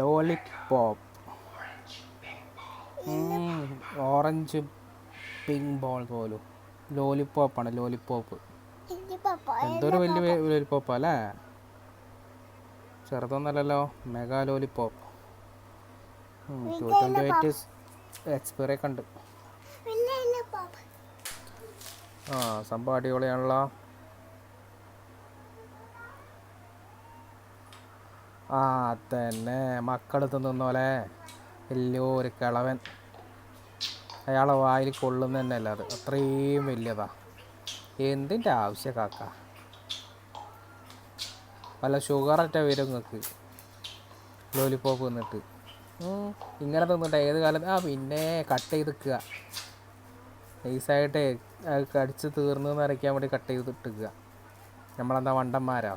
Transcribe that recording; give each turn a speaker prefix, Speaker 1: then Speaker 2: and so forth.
Speaker 1: Lollipop. Orange pink ball പോലും ലോലിപോപ്പാണ്. Lollipop എന്തൊരു വലിയ ലോലിപോപ്പാ അല്ലേ? ചെറുതൊന്നല്ലല്ലോ. Mega lollipop. 228 എക്സ്പയറി ഒക്കെ ഉണ്ട്. സംഭവം അടിപൊളിയാണല്ലോ. അതന്നെ മക്കൾ തിന്നുന്നോലെ വലിയൊരു കിളവൻ. അയാളെ വായിൽ കൊള്ളുന്ന തന്നെയല്ല അത്, അത്രയും വലിയതാ. എന്തിൻ്റെ ആവശ്യം കാക്ക? വല്ല ഷുഗറൊറ്റ വരും നിങ്ങൾക്ക് ലോലിപോപ്പ് തിന്നിട്ട്. ഇങ്ങനെ തിന്നിട്ട് ഏത് കാലത്ത് പിന്നെ കട്ട് ചെയ്ത് നിൽക്കുക. നൈസായിട്ട് കടിച്ച് തീർന്നെന്ന് അറിയിക്കാൻ വേണ്ടി കട്ട് ചെയ്തിട്ടുക. നമ്മളെന്താ വണ്ടന്മാരാ?